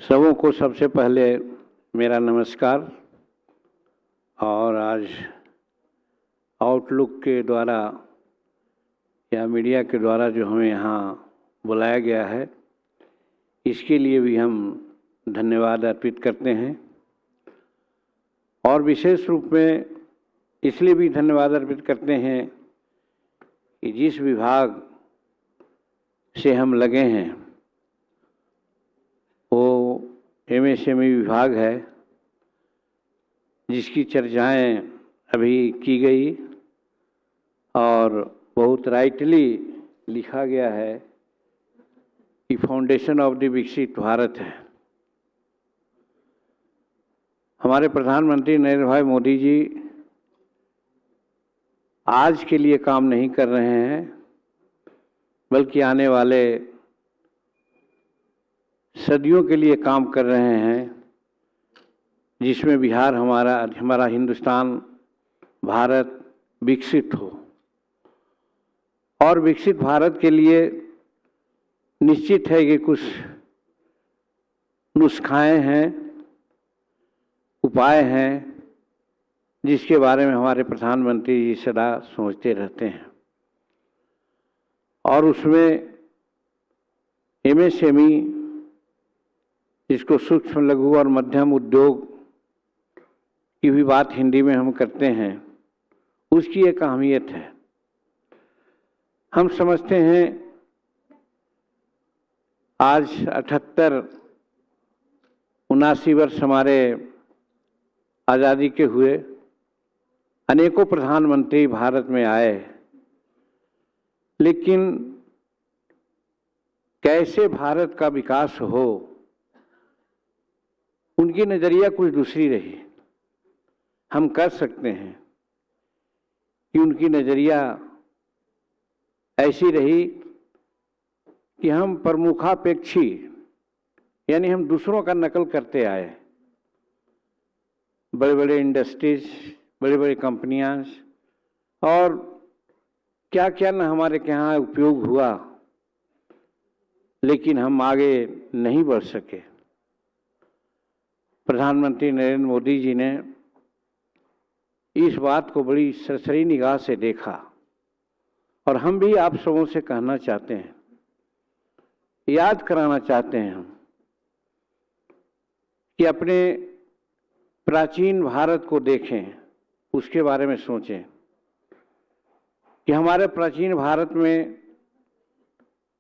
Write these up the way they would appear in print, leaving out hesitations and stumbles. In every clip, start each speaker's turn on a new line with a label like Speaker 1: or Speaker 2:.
Speaker 1: सबों को सबसे पहले मेरा नमस्कार। और आज आउटलुक के द्वारा या मीडिया के द्वारा जो हमें यहाँ बुलाया गया है, इसके लिए भी हम धन्यवाद अर्पित करते हैं। और विशेष रूप में इसलिए भी धन्यवाद अर्पित करते हैं कि जिस विभाग से हम लगे हैं वो एमएसएमई विभाग है, जिसकी चर्चाएं अभी की गई और बहुत राइटली लिखा गया है कि फाउंडेशन ऑफ द विकसित भारत है। हमारे प्रधानमंत्री नरेंद्र भाई मोदी जी आज के लिए काम नहीं कर रहे हैं, बल्कि आने वाले सदियों के लिए काम कर रहे हैं, जिसमें बिहार हमारा हिंदुस्तान भारत विकसित हो। और विकसित भारत के लिए निश्चित है कि कुछ नुस्खाएं हैं, उपाय हैं, जिसके बारे में हमारे प्रधानमंत्री जी सदा सोचते रहते हैं। और उसमें एमएसएमई, जिसको सूक्ष्म लघु और मध्यम उद्योग की भी बात हिंदी में हम करते हैं, उसकी एक अहमियत है। हम समझते हैं आज 78-79 वर्ष हमारे आज़ादी के हुए, अनेकों प्रधानमंत्री भारत में आए, लेकिन कैसे भारत का विकास हो, उनकी नज़रिया कुछ दूसरी रही। हम कर सकते हैं कि उनकी नज़रिया ऐसी रही कि हम प्रमुखापेक्षी, यानी हम दूसरों का नकल करते आए। बड़े बड़े इंडस्ट्रीज, बड़े बड़े कंपनियां और क्या क्या न हमारे यहाँ उपयोग हुआ, लेकिन हम आगे नहीं बढ़ सके। प्रधानमंत्री नरेंद्र मोदी जी ने इस बात को बड़ी सरसरी निगाह से देखा और हम भी आप सबों से कहना चाहते हैं, याद कराना चाहते हैं हम कि अपने प्राचीन भारत को देखें, उसके बारे में सोचें कि हमारे प्राचीन भारत में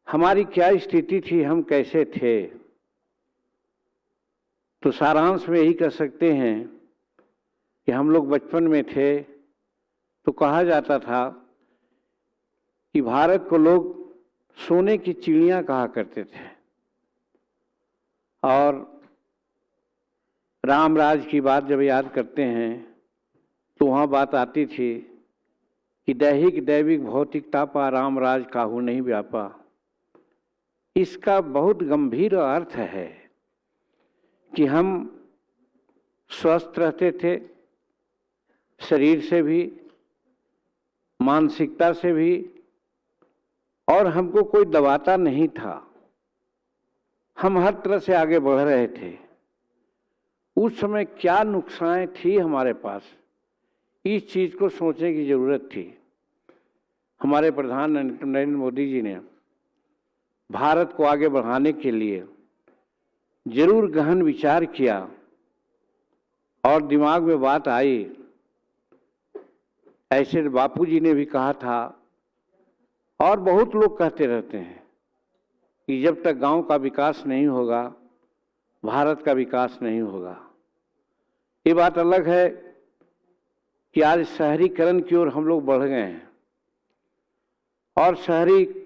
Speaker 1: हमारी क्या स्थिति थी, हम कैसे थे। तो सारांश में यही कह सकते हैं कि हम लोग बचपन में थे तो कहा जाता था कि भारत को लोग सोने की चिड़िया कहा करते थे। और रामराज की बात जब याद करते हैं तो वहाँ बात आती थी कि दैहिक दैविक भौतिक तापा, रामराज काहू नहीं व्यापा। इसका बहुत गंभीर अर्थ है कि हम स्वस्थ रहते थे, शरीर से भी, मानसिकता से भी, और हमको कोई दबाता नहीं था। हम हर तरह से आगे बढ़ रहे थे। उस समय क्या नुकसानें थी हमारे पास, इस चीज़ को सोचने की ज़रूरत थी। हमारे प्रधानमंत्री नरेंद्र मोदी जी ने भारत को आगे बढ़ाने के लिए जरूर गहन विचार किया और दिमाग में बात आई। ऐसे बापू जी ने भी कहा था और बहुत लोग कहते रहते हैं कि जब तक गांव का विकास नहीं होगा, भारत का विकास नहीं होगा। ये बात अलग है कि आज शहरीकरण की ओर हम लोग बढ़ गए हैं और शहरी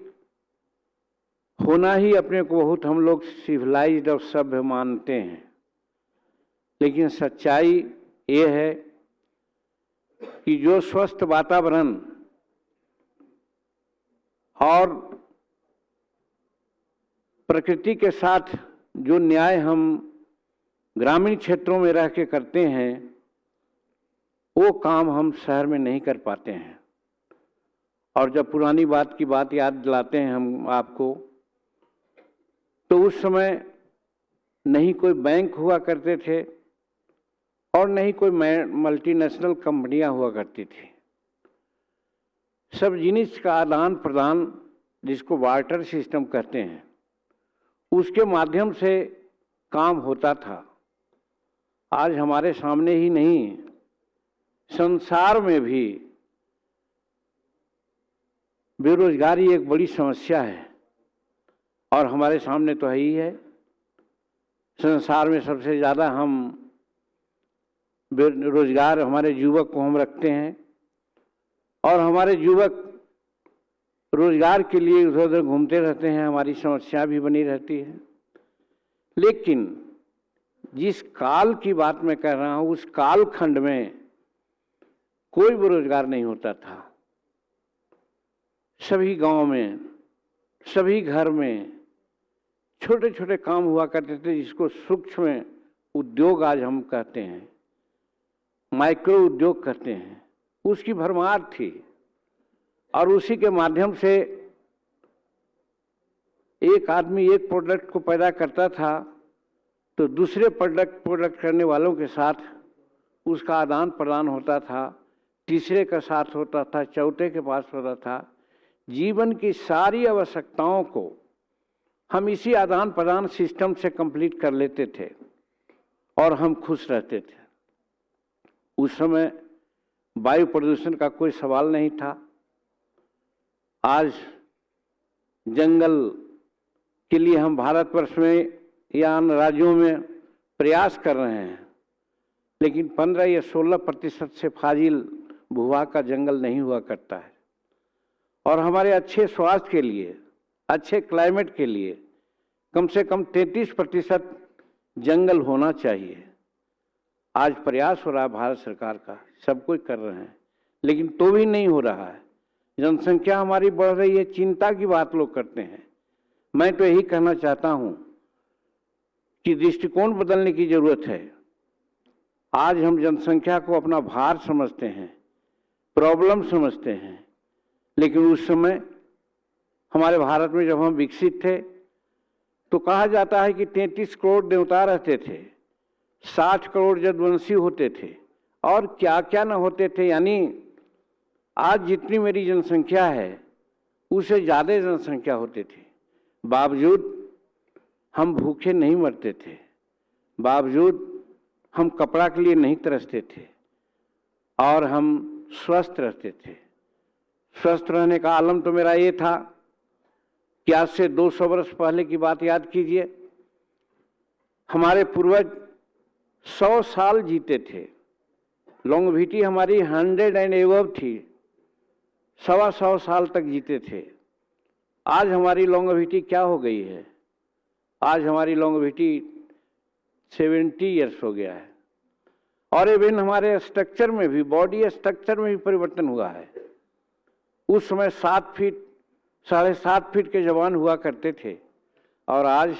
Speaker 1: होना ही अपने को बहुत हम लोग सिविलाइज्ड और सभ्य मानते हैं। लेकिन सच्चाई ये है कि जो स्वस्थ वातावरण और प्रकृति के साथ जो न्याय हम ग्रामीण क्षेत्रों में रह के करते हैं, वो काम हम शहर में नहीं कर पाते हैं। और जब पुरानी बात की बात याद दिलाते हैं हम आपको, तो उस समय नहीं कोई बैंक हुआ करते थे और नहीं कोई मल्टीनेशनल कंपनियां हुआ करती थी। सब जिनिस का आदान प्रदान, जिसको बार्टर सिस्टम कहते हैं, उसके माध्यम से काम होता था। आज हमारे सामने ही नहीं, संसार में भी बेरोजगारी एक बड़ी समस्या है और हमारे सामने तो है ही है। संसार में सबसे ज़्यादा हम बेरोजगार हमारे युवक को हम रखते हैं और हमारे युवक रोजगार के लिए इधर उधर घूमते रहते हैं, हमारी समस्या भी बनी रहती है। लेकिन जिस काल की बात मैं कह रहा हूँ, उस कालखंड में कोई बेरोजगार नहीं होता था। सभी गांव में, सभी घर में छोटे छोटे काम हुआ करते थे, जिसको सूक्ष्म उद्योग आज हम कहते हैं, माइक्रो उद्योग कहते हैं। उसकी भरमार थी और उसी के माध्यम से एक आदमी एक प्रोडक्ट को पैदा करता था तो दूसरे प्रोडक्ट करने वालों के साथ उसका आदान प्रदान होता था, तीसरे का साथ होता था, चौथे के पास होता था। जीवन की सारी आवश्यकताओं को हम इसी आदान प्रदान सिस्टम से कंप्लीट कर लेते थे और हम खुश रहते थे। उस समय वायु प्रदूषण का कोई सवाल नहीं था। आज जंगल के लिए हम भारतवर्ष में या अन्य राज्यों में प्रयास कर रहे हैं, लेकिन 15 या 16% से फाजिल भूभाग का जंगल नहीं हुआ करता है। और हमारे अच्छे स्वास्थ्य के लिए, अच्छे क्लाइमेट के लिए कम से कम 33% जंगल होना चाहिए। आज प्रयास हो रहा है भारत सरकार का, सब कुछ कर रहे हैं, लेकिन तो भी नहीं हो रहा है। जनसंख्या हमारी बढ़ रही है, चिंता की बात लोग करते हैं। मैं तो यही कहना चाहता हूं कि दृष्टिकोण बदलने की जरूरत है। आज हम जनसंख्या को अपना भार समझते हैं, प्रॉब्लम समझते हैं, लेकिन उस समय हमारे भारत में जब हम विकसित थे तो कहा जाता है कि 33 करोड़ देवता रहते थे, 60 करोड़ जदवंशी होते थे और क्या क्या न होते थे। यानी आज जितनी मेरी जनसंख्या है उससे ज़्यादा जनसंख्या होती थी, बावजूद हम भूखे नहीं मरते थे, बावजूद हम कपड़ा के लिए नहीं तरसते थे और हम स्वस्थ रहते थे। स्वस्थ रहने का आलम तो मेरा ये था कि आज से 200 वर्ष पहले की बात याद कीजिए, हमारे पूर्वज 100 साल जीते थे। लॉन्गेविटी हमारी 100 एंड एबव थी, 125 साल तक जीते थे। आज हमारी लॉन्गेविटी क्या हो गई है? आज हमारी लॉन्गेविटी 70 ईयर्स हो गया है। और इवन हमारे स्ट्रक्चर में भी, बॉडी स्ट्रक्चर में भी परिवर्तन हुआ है। उस समय 7 फीट, 7.5 फीट के जवान हुआ करते थे और आज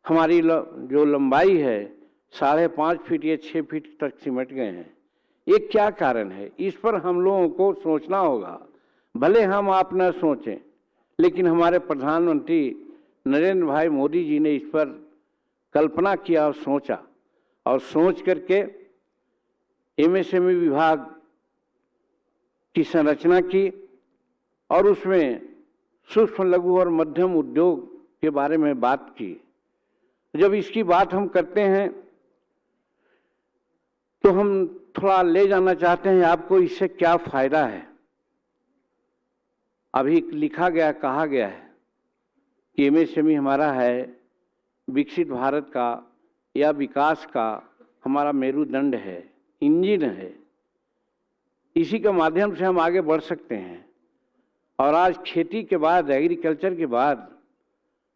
Speaker 1: हमारी जो लंबाई है 5.5 फीट या 6 फीट तक सिमट गए हैं। ये क्या कारण है? इस पर हम लोगों को सोचना होगा। भले हम आप न सोचें, लेकिन हमारे प्रधानमंत्री नरेंद्र भाई मोदी जी ने इस पर कल्पना किया और सोचा, और सोच करके एमएसएमई विभाग की संरचना की और उसमें सूक्ष्म, लघु और मध्यम उद्योग के बारे में बात की। जब इसकी बात हम करते हैं तो हम थोड़ा ले जाना चाहते हैं आपको, इससे क्या फायदा है। अभी लिखा गया, कहा गया है कि एमएसएमई हमारा है विकसित भारत का या विकास का हमारा मेरुदंड है, इंजन है। इसी के माध्यम से हम आगे बढ़ सकते हैं। और आज खेती के बाद, एग्रीकल्चर के बाद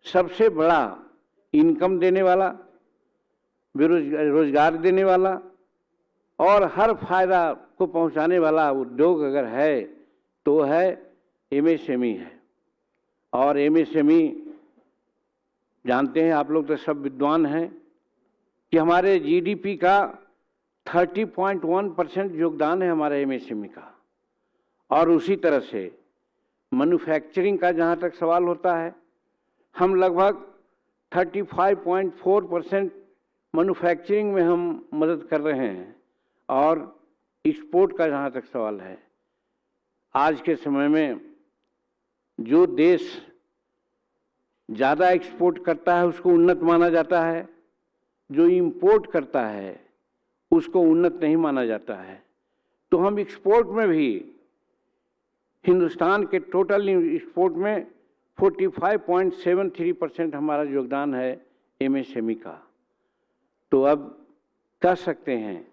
Speaker 1: सबसे बड़ा इनकम देने वाला, रोजगार देने वाला और हर फायदा को पहुंचाने वाला उद्योग अगर है तो है एमएसएमई है। और एमएसएमई जानते हैं आप लोग, तो सब विद्वान हैं कि हमारे जीडीपी का 30.1% योगदान है हमारे एमएसएमई का। और उसी तरह से मैन्युफैक्चरिंग का जहाँ तक सवाल होता है, हम लगभग 35.4% मैन्युफैक्चरिंग में हम मदद कर रहे हैं। और एक्सपोर्ट का जहाँ तक सवाल है, आज के समय में जो देश ज़्यादा एक्सपोर्ट करता है उसको उन्नत माना जाता है, जो इंपोर्ट करता है उसको उन्नत नहीं माना जाता है। तो हम एक्सपोर्ट में भी, हिंदुस्तान के टोटल एक्सपोर्ट में 45.73% हमारा योगदान है एमएसएमई का। तो अब कह सकते हैं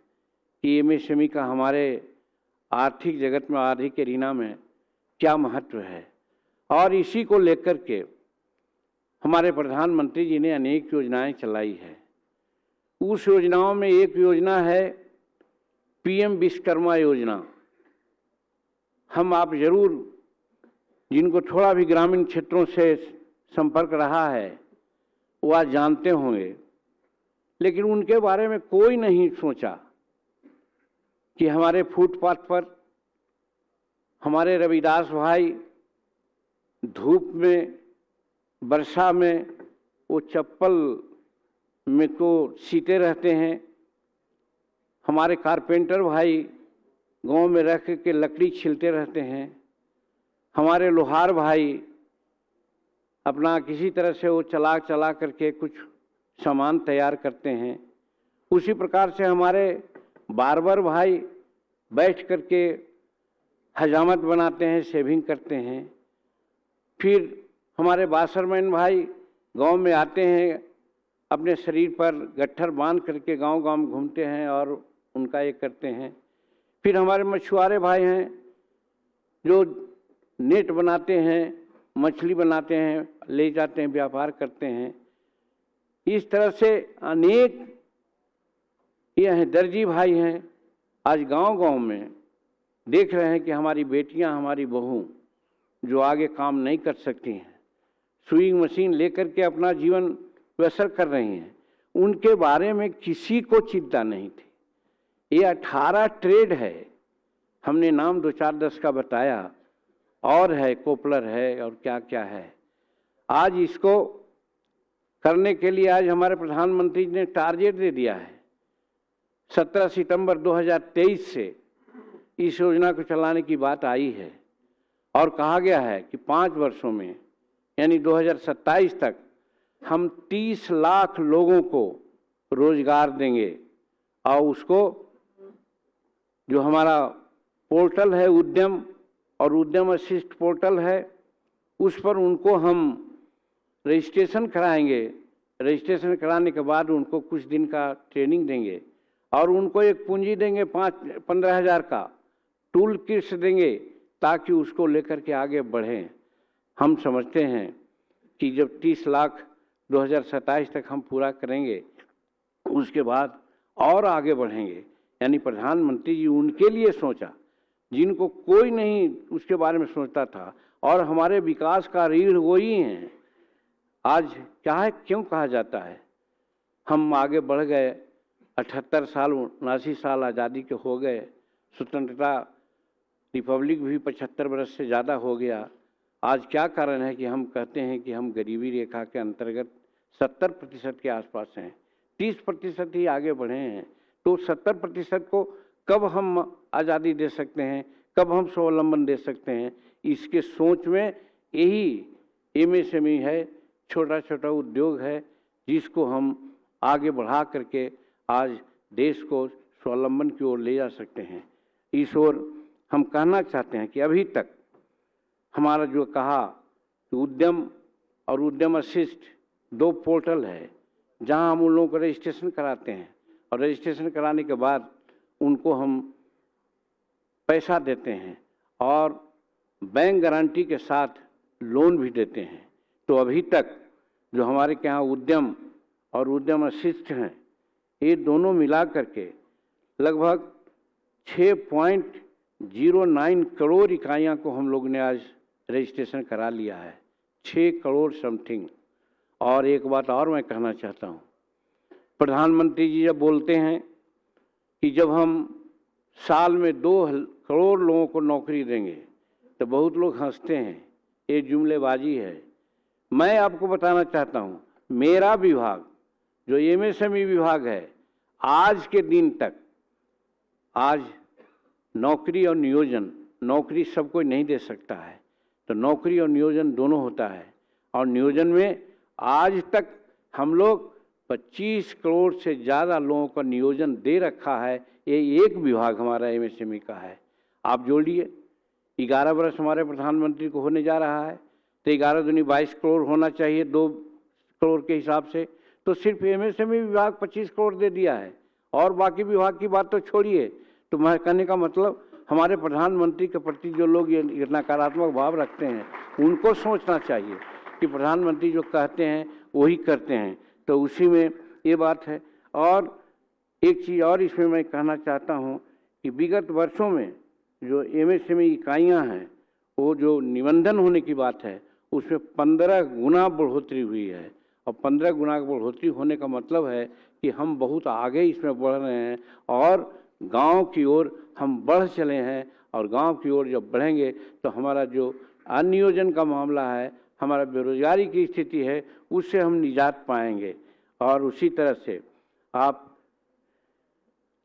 Speaker 1: कि एमएसएमई का हमारे आर्थिक जगत में, आर्थिक एरिना में क्या महत्व है। और इसी को लेकर के हमारे प्रधानमंत्री जी ने अनेक योजनाएं चलाई है। उस योजनाओं में एक योजना है पीएम विश्वकर्मा योजना। हम आप जरूर, जिनको थोड़ा भी ग्रामीण क्षेत्रों से संपर्क रहा है, वो आज जानते होंगे, लेकिन उनके बारे में कोई नहीं सोचा कि हमारे फुटपाथ पर हमारे रविदास भाई धूप में, वर्षा में वो चप्पल में को सीते रहते हैं। हमारे कारपेंटर भाई गांव में रख के लकड़ी छीलते रहते हैं। हमारे लोहार भाई अपना किसी तरह से वो चला करके कुछ सामान तैयार करते हैं। उसी प्रकार से हमारे बार्बर भाई बैठ करके हजामत बनाते हैं, शेविंग करते हैं। फिर हमारे बासरमैन भाई गांव में आते हैं, अपने शरीर पर गट्ठर बांध करके गांव-गांव में घूमते हैं और उनका ये करते हैं। फिर हमारे मछुआरे भाई हैं जो नेट बनाते हैं, मछली बनाते हैं, ले जाते हैं, व्यापार करते हैं। इस तरह से अनेक ये हैं। दर्जी भाई हैं, आज गांव-गांव में देख रहे हैं कि हमारी बेटियां, हमारी बहू जो आगे काम नहीं कर सकती हैं, सुइंग मशीन लेकर के अपना जीवन बसर कर रही हैं, उनके बारे में किसी को चिंता नहीं थी। ये 18 ट्रेड है, हमने नाम 2, 4, 10 का बताया, और है कोपलर है और क्या क्या है। आज इसको करने के लिए आज हमारे प्रधानमंत्री जी ने टारगेट दे दिया है। 17 सितंबर 2023 से इस योजना को चलाने की बात आई है और कहा गया है कि 5 वर्षों में यानी 2027 तक हम 30 लाख लोगों को रोजगार देंगे। और उसको जो हमारा पोर्टल है उद्यम और उद्यम असिस्ट पोर्टल है, उस पर उनको हम रजिस्ट्रेशन कराएंगे। रजिस्ट्रेशन कराने के बाद उनको कुछ दिन का ट्रेनिंग देंगे और उनको एक पूंजी देंगे 15 हज़ार का, टूल किट्स देंगे ताकि उसको लेकर के आगे बढ़ें। हम समझते हैं कि जब 30 लाख 2027 तक हम पूरा करेंगे, उसके बाद और आगे बढ़ेंगे। यानी प्रधानमंत्री जी उनके लिए सोचा जिनको कोई नहीं उसके बारे में सोचता था। और हमारे विकास का रीढ़ वही हैं। आज क्या है, क्यों कहा जाता है हम आगे बढ़ गए, 78 साल 79 साल आज़ादी के हो गए, स्वतंत्रता रिपब्लिक भी 75 वर्ष से ज़्यादा हो गया। आज क्या कारण है कि हम कहते हैं कि हम गरीबी रेखा के अंतर्गत 70% के आसपास हैं, 30% ही आगे बढ़े हैं। तो 70% को कब हम आज़ादी दे सकते हैं, कब हम स्वावलंबन दे सकते हैं, इसके सोच में यही एमएसएमई है, छोटा छोटा उद्योग है, जिसको हम आगे बढ़ा करके आज देश को स्वावलंबन की ओर ले जा सकते हैं। इस ओर हम कहना चाहते हैं कि अभी तक हमारा जो कहा कि उद्यम और उद्यम असिस्ट 2 पोर्टल है, जहां हम उन लोगों को रजिस्ट्रेशन कराते हैं और रजिस्ट्रेशन कराने के बाद उनको हम पैसा देते हैं और बैंक गारंटी के साथ लोन भी देते हैं। तो अभी तक जो हमारे के यहाँ उद्यम और उद्यम असिस्ट हैं, ये दोनों मिला करके लगभग 6.09 करोड़ इकाइयाँ को हम लोग ने आज रजिस्ट्रेशन करा लिया है, 6 करोड़ समथिंग। और एक बात और मैं कहना चाहता हूँ, प्रधानमंत्री जी जब बोलते हैं कि जब हम साल में 2 करोड़ लोगों को नौकरी देंगे, तो बहुत लोग हंसते हैं, ये जुमलेबाजी है। मैं आपको बताना चाहता हूँ, मेरा विभाग जो एमएसएमई विभाग है, आज के दिन तक, आज नौकरी और नियोजन, नौकरी सब कोई नहीं दे सकता है, तो नौकरी और नियोजन दोनों होता है। और नियोजन में आज तक हम लोग 25 करोड़ से ज़्यादा लोगों का नियोजन दे रखा है। ये एक विभाग हमारा एमएसएमई का है। आप जोड़िए, 11 वर्ष हमारे प्रधानमंत्री को होने जा रहा है, तो 11 दूनी 22 करोड़ होना चाहिए 2 करोड़ के हिसाब से, तो सिर्फ एमएसएमई विभाग 25 करोड़ दे दिया है। और बाकी विभाग की बात तो छोड़िए। तो मैं कहने का मतलब, हमारे प्रधानमंत्री के प्रति जो लोग ये नकारात्मक भाव रखते हैं, उनको सोचना चाहिए कि प्रधानमंत्री जो कहते हैं वही करते हैं। तो उसी में ये बात है। और एक चीज़ और इसमें मैं कहना चाहता हूँ कि विगत वर्षों में जो एमएसएमई इकाइयाँ हैं, वो जो निबंधन होने की बात है, उसमें 15 गुना बढ़ोतरी हुई है। और 15 गुना बढ़ोतरी होने का मतलब है कि हम बहुत आगे इसमें बढ़ रहे हैं और गांव की ओर हम बढ़ चले हैं। और गांव की ओर जब बढ़ेंगे तो हमारा जो अनियोजन का मामला है, हमारा बेरोजगारी की स्थिति है, उससे हम निजात पाएंगे। और उसी तरह से आप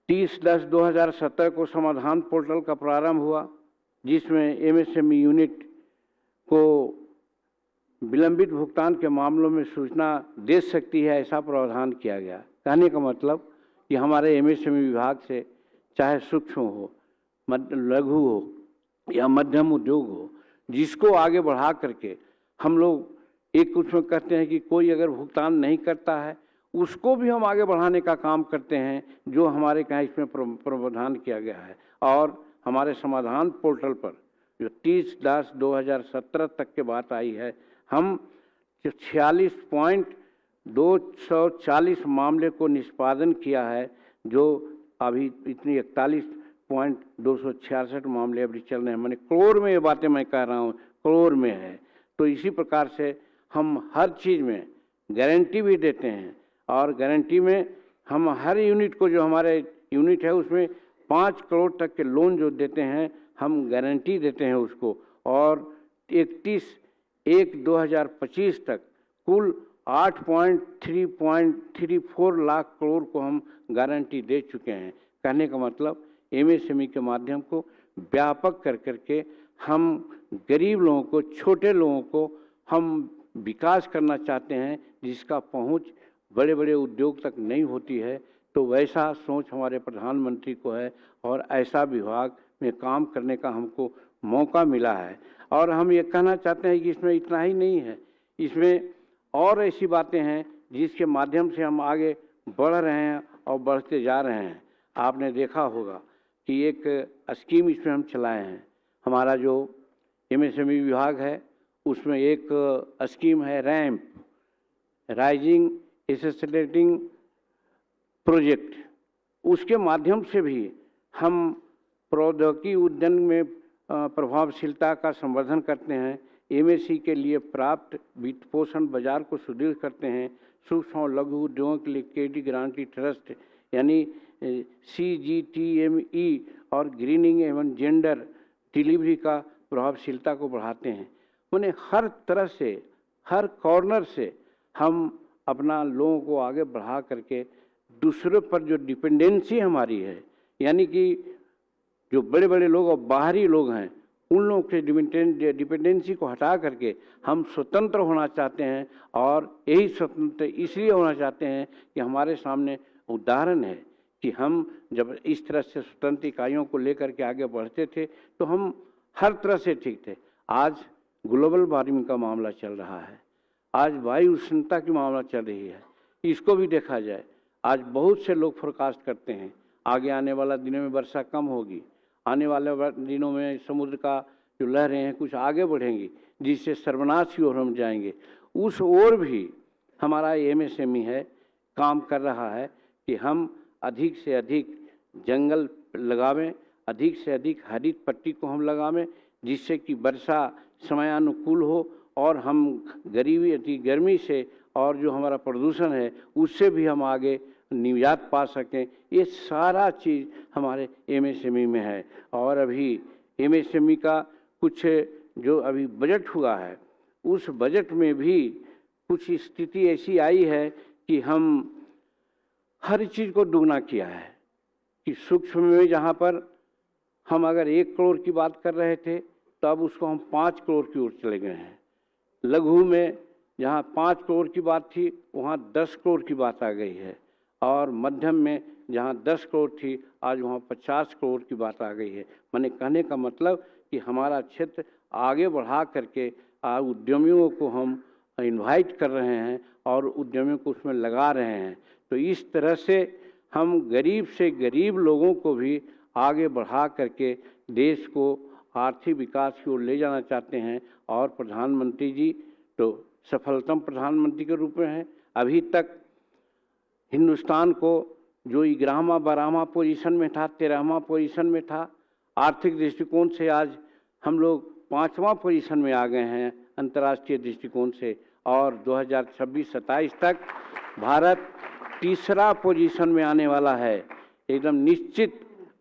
Speaker 1: 30/10/2017 को समाधान पोर्टल का प्रारंभ हुआ, जिसमें एमएसएमई यूनिट को विलंबित भुगतान के मामलों में सूचना दे सकती है, ऐसा प्रावधान किया गया। कहने का मतलब कि हमारे एमएसएमई विभाग से, चाहे सूक्ष्म हो, लघु हो या मध्यम उद्योग हो, जिसको आगे बढ़ा करके हम लोग एक उसमें कहते हैं कि कोई अगर भुगतान नहीं करता है, उसको भी हम आगे बढ़ाने का काम करते हैं, जो हमारे यहाँ इसमें प्रावधान किया गया है। और हमारे समाधान पोर्टल पर जो 30/10/2017 तक के बात आई है, हम 46.240 मामले को निष्पादन किया है, जो अभी इतनी 41.266 मामले अभी चल रहे हैं। मैंने करोड़ में ये बातें मैं कह रहा हूँ, करोड़ में है। तो इसी प्रकार से हम हर चीज़ में गारंटी भी देते हैं। और गारंटी में हम हर यूनिट को, जो हमारे यूनिट है उसमें 5 करोड़ तक के लोन जो देते हैं, हम गारंटी देते हैं उसको। और 31/1/2025 तक कुल 8.34 लाख करोड़ को हम गारंटी दे चुके हैं। कहने का मतलब, एमएसएमई के माध्यम को व्यापक कर करके हम गरीब लोगों को, छोटे लोगों को हम विकास करना चाहते हैं, जिसका पहुंच बड़े बड़े उद्योग तक नहीं होती है। तो वैसा सोच हमारे प्रधानमंत्री को है और ऐसा विभाग में काम करने का हमको मौका मिला है। और हम ये कहना चाहते हैं कि इसमें इतना ही नहीं है, इसमें और ऐसी बातें हैं जिसके माध्यम से हम आगे बढ़ रहे हैं और बढ़ते जा रहे हैं। आपने देखा होगा कि एक स्कीम इसमें हम चलाए हैं। हमारा जो एमएसएमई विभाग है, उसमें एक स्कीम है रैम्प, राइजिंग एसेसरेटिंग प्रोजेक्ट। उसके माध्यम से भी हम प्रौद्योगिकी उद्यम में प्रभावशीलता का संवर्धन करते हैं, एमएसई के लिए प्राप्त वित्त पोषण बाजार को सुदृढ़ करते हैं, सूक्ष्म और लघु उद्योगों के लिए क्रेडिट गारंटी ट्रस्ट यानी CGTME और ग्रीनिंग एवं जेंडर डिलीवरी का प्रभावशीलता को बढ़ाते हैं। उन्हें हर तरह से, हर कॉर्नर से हम अपना लोगों को आगे बढ़ा करके दूसरों पर जो डिपेंडेंसी हमारी है, यानी कि जो बड़े बड़े लोग और बाहरी लोग हैं, उन लोगों के डिपेंडेंसी को हटा करके हम स्वतंत्र होना चाहते हैं। और यही स्वतंत्र इसलिए होना चाहते हैं कि हमारे सामने उदाहरण है कि हम जब इस तरह से स्वतंत्र इकाइयों को लेकर के आगे बढ़ते थे, तो हम हर तरह से ठीक थे। आज ग्लोबल वार्मिंग का मामला चल रहा है, आज वायु उष्णता की मामला चल रही है, इसको भी देखा जाए। आज बहुत से लोग फोरकास्ट करते हैं आगे आने वाला दिनों में वर्षा कम होगी, आने वाले दिनों में समुद्र का जो लहरें हैं कुछ आगे बढ़ेंगी, जिससे सर्वनाश की ओर हम जाएंगे। उस ओर भी हमारा एमएसएमई है, काम कर रहा है कि हम अधिक से अधिक जंगल लगावें, अधिक से अधिक हरित पट्टी को हम लगावें, जिससे कि वर्षा समयानुकूल हो और हम गर्मी से और जो हमारा प्रदूषण है उससे भी हम आगे निजात पा सकें। ये सारा चीज़ हमारे एमएसएमई में है। और अभी एमएसएमई का कुछ जो अभी बजट हुआ है, उस बजट में भी कुछ स्थिति ऐसी आई है कि हम हर चीज़ को दुगना किया है कि सूक्ष्म में जहाँ पर हम अगर 1 करोड़ की बात कर रहे थे तो अब उसको हम 5 करोड़ की ओर चले गए हैं। लघु में जहाँ 5 करोड़ की बात थी वहाँ 10 करोड़ की बात आ गई है, और मध्यम में जहाँ 10 करोड़ थी आज वहाँ 50 करोड़ की बात आ गई है। मैंने कहने का मतलब कि हमारा क्षेत्र आगे बढ़ा करके उद्यमियों को हम इनवाइट कर रहे हैं और उद्यमियों को उसमें लगा रहे हैं। तो इस तरह से हम गरीब से गरीब लोगों को भी आगे बढ़ा करके देश को आर्थिक विकास की ओर ले जाना चाहते हैं। और प्रधानमंत्री जी तो सफलतम प्रधानमंत्री के रूप में हैं। अभी तक हिंदुस्तान को जो 11वां 12वां पोजीशन में था, 13वां पोजीशन में था, आर्थिक दृष्टिकोण से आज हम लोग 5वां पोजीशन में आ गए हैं अंतर्राष्ट्रीय दृष्टिकोण से। और 2026-27 तक भारत तीसरा पोजीशन में आने वाला है। एकदम निश्चित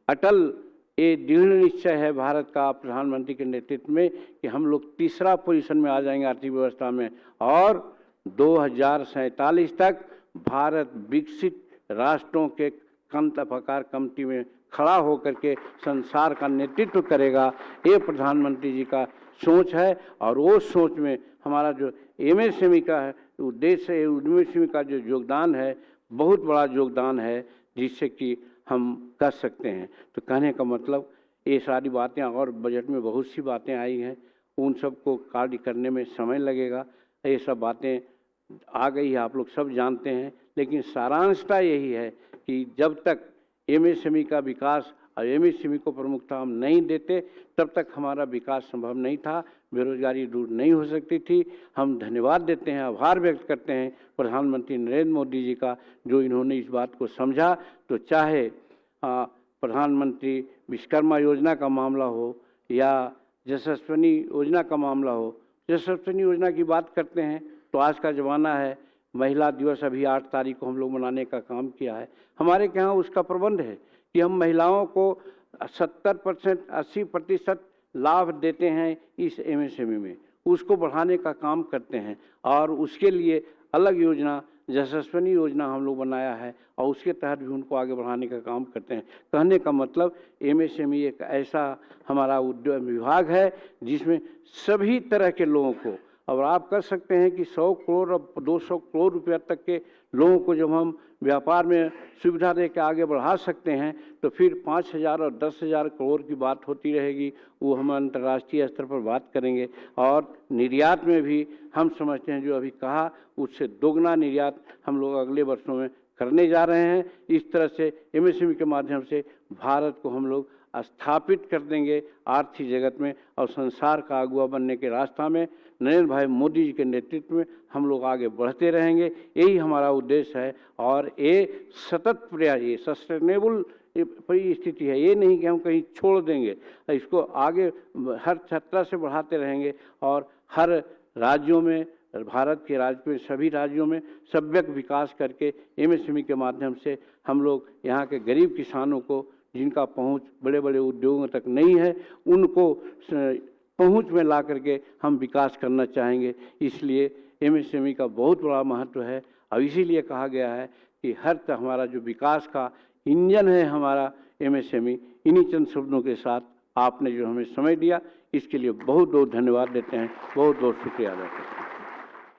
Speaker 1: अटल ये दृढ़ निश्चय है भारत का प्रधानमंत्री के नेतृत्व में कि हम लोग तीसरा पोजीशन में आ जाएंगे आर्थिक व्यवस्था में, और 2047 तक भारत विकसित राष्ट्रों के कंतपकार कमेटी में खड़ा होकर के संसार का नेतृत्व करेगा। ये प्रधानमंत्री जी का सोच है। और वो सोच में हमारा जो एमएसएमई का है उद्देश्य है, एमएसएमई का जो योगदान है बहुत बड़ा योगदान है जिससे कि हम कर सकते हैं। तो कहने का मतलब ये सारी बातें, और बजट में बहुत सी बातें आई हैं, उन सब को कार्य करने में समय लगेगा। ये सब बातें आ गई है, आप लोग सब जानते हैं। लेकिन सारांशता यही है कि जब तक एमएसएमई का विकास और एमएसएमई को प्रमुखता हम नहीं देते तब तक हमारा विकास संभव नहीं था, बेरोजगारी दूर नहीं हो सकती थी। हम धन्यवाद देते हैं, आभार व्यक्त करते हैं प्रधानमंत्री नरेंद्र मोदी जी का, जो इन्होंने इस बात को समझा। तो चाहे प्रधानमंत्री विश्वकर्मा योजना का मामला हो या यशस्विनी योजना का मामला हो। यशस्विनी योजना की बात करते हैं तो आज का ज़माना है, महिला दिवस अभी 8 तारीख को हम लोग मनाने का काम किया है। हमारे यहाँ उसका प्रबंध है कि हम महिलाओं को 70% 80% लाभ देते हैं इस एमएसएमई में, उसको बढ़ाने का काम करते हैं। और उसके लिए अलग योजना यशस्विनी योजना हम लोग बनाया है और उसके तहत भी उनको आगे बढ़ाने का काम करते हैं। कहने का मतलब एमएसएमई एक ऐसा हमारा उद्योग विभाग है जिसमें सभी तरह के लोगों को, और आप कर सकते हैं कि 100 करोड़ और 200 करोड़ रुपया तक के लोगों को जब हम व्यापार में सुविधा दे के आगे बढ़ा सकते हैं तो फिर 5,000 और 10,000 करोड़ की बात होती रहेगी, वो हम अंतर्राष्ट्रीय स्तर पर बात करेंगे। और निर्यात में भी हम समझते हैं जो अभी कहा उससे दोगुना निर्यात हम लोग अगले वर्षों में करने जा रहे हैं। इस तरह से एमएसएमई के माध्यम से भारत को हम लोग स्थापित कर देंगे आर्थिक जगत में, और संसार का अगुवा बनने के रास्ता में नरेंद्र भाई मोदी जी के नेतृत्व में हम लोग आगे बढ़ते रहेंगे। यही हमारा उद्देश्य है। और ये सतत प्रयास, ये सस्टेनेबल परिस्थिति है, ये नहीं कि हम कहीं छोड़ देंगे, इसको आगे हर क्षेत्र से बढ़ाते रहेंगे। और हर राज्यों में, भारत के राज्य में सभी राज्यों में सभ्यक विकास करके एमएसएमई के माध्यम से हम लोग यहाँ के गरीब किसानों को, जिनका पहुँच बड़े बड़े उद्योगों तक नहीं है, उनको पहुँच में ला करके हम विकास करना चाहेंगे। इसलिए एमएसएमई का बहुत बड़ा महत्व है। और इसीलिए कहा गया है कि हर हमारा जो विकास का इंजन है हमारा एमएसएमई। इन्हीं चंद शब्दों के साथ आपने जो हमें समय दिया इसके लिए बहुत बहुत धन्यवाद देते हैं, बहुत बहुत शुक्रिया अदा करते हैं।